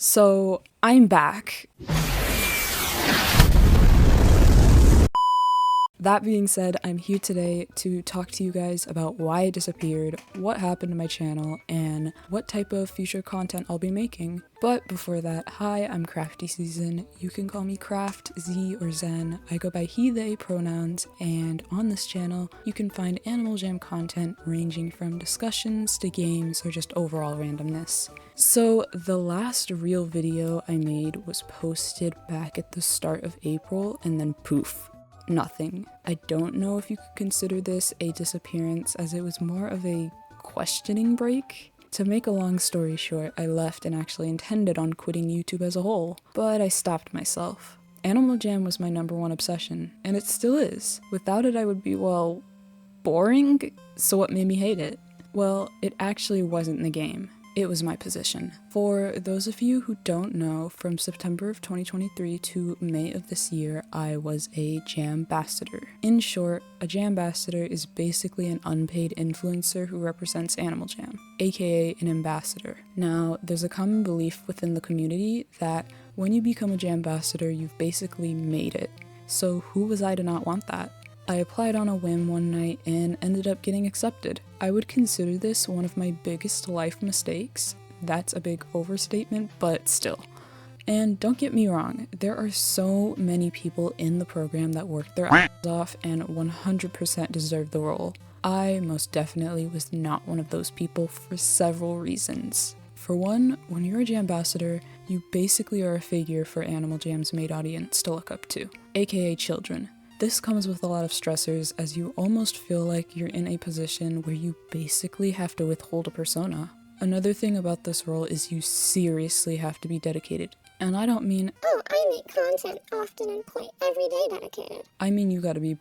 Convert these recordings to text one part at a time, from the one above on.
So, I'm back. That being said, I'm here today to talk to you guys about why I disappeared, what happened to my channel, and what type of future content I'll be making. But before that, hi, I'm Crafty Season. You can call me Craft, Z, or Zen. I go by he, they pronouns, and on this channel, you can find Animal Jam content ranging from discussions to games or just overall randomness. So the last real video I made was posted back at the start of April, and then poof. Nothing. I don't know if you could consider this a disappearance, as it was more of a questioning break. To make a long story short, I left and actually intended on quitting YouTube as a whole, but I stopped myself. Animal Jam was my #1 obsession, and it still is. Without it I would be, well, boring? So what made me hate it? Well, it actually wasn't the game. It was my position. For those of you who don't know, from September of 2023 to May of this year, I was a Jambassador. In short, a Jambassador is basically an unpaid influencer who represents Animal Jam, aka an ambassador. Now, there's a common belief within the community that when you become a Jambassador, you've basically made it. So who was I to not want that? I applied on a whim one night and ended up getting accepted. I would consider this one of my biggest life mistakes. That's a big overstatement, but still. And don't get me wrong, there are so many people in the program that worked their asses off and 100% deserve the role. I most definitely was not one of those people for several reasons. For one, when you're a Jambassador, you basically are a figure for Animal Jam's main audience to look up to, aka children. This comes with a lot of stressors, as you almost feel like you're in a position where you basically have to withhold a persona. Another thing about this role is you seriously have to be dedicated. And I don't mean, oh, I make content often and play every day dedicated. I mean you gotta be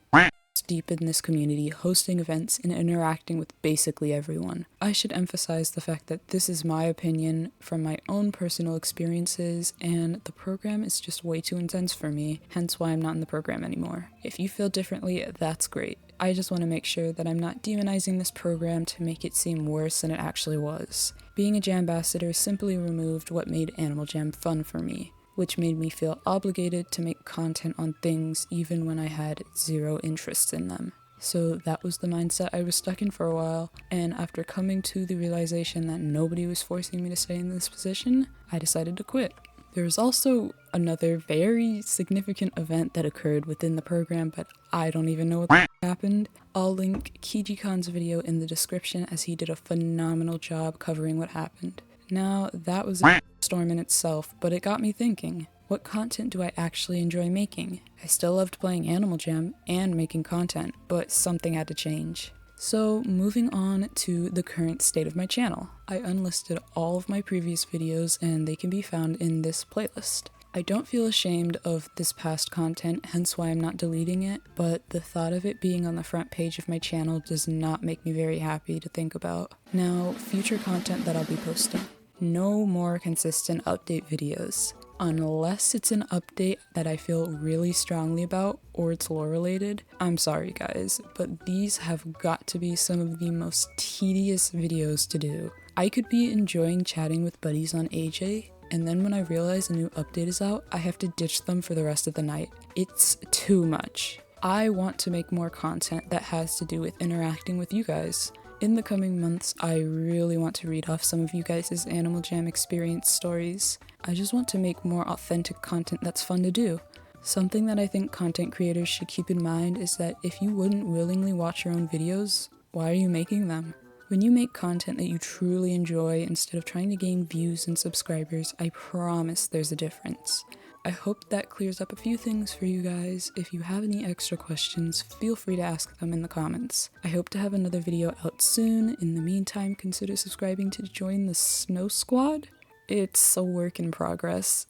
deep in this community, hosting events and interacting with basically everyone. I should emphasize the fact that this is my opinion from my own personal experiences, and the program is just way too intense for me, hence why I'm not in the program anymore. If you feel differently, that's great. I just want to make sure that I'm not demonizing this program to make it seem worse than it actually was. Being a Jambassador simply removed what made Animal Jam fun for me, which made me feel obligated to make content on things even when I had zero interest in them. So that was the mindset I was stuck in for a while, and after coming to the realization that nobody was forcing me to stay in this position, I decided to quit. There was also another very significant event that occurred within the program, but I don't even know what happened. I'll link KijiCon's video in the description, as he did a phenomenal job covering what happened. Now, that was a storm in itself, but it got me thinking, what content do I actually enjoy making? I still loved playing Animal Jam and making content, but something had to change. So, moving on to the current state of my channel. I unlisted all of my previous videos and they can be found in this playlist. I don't feel ashamed of this past content, hence why I'm not deleting it, but the thought of it being on the front page of my channel does not make me very happy to think about. Now, future content that I'll be posting. No more consistent update videos. Unless it's an update that I feel really strongly about or it's lore related. I'm sorry guys, but these have got to be some of the most tedious videos to do. I could be enjoying chatting with buddies on AJ, and then when I realize a new update is out, I have to ditch them for the rest of the night. It's too much. I want to make more content that has to do with interacting with you guys. In the coming months, I really want to read off some of you guys' Animal Jam experience stories. I just want to make more authentic content that's fun to do. Something that I think content creators should keep in mind is that if you wouldn't willingly watch your own videos, why are you making them? When you make content that you truly enjoy instead of trying to gain views and subscribers, I promise there's a difference. I hope that clears up a few things for you guys. If you have any extra questions, feel free to ask them in the comments. I hope to have another video out soon. In the meantime, consider subscribing to join the Snow Squad. It's a work in progress.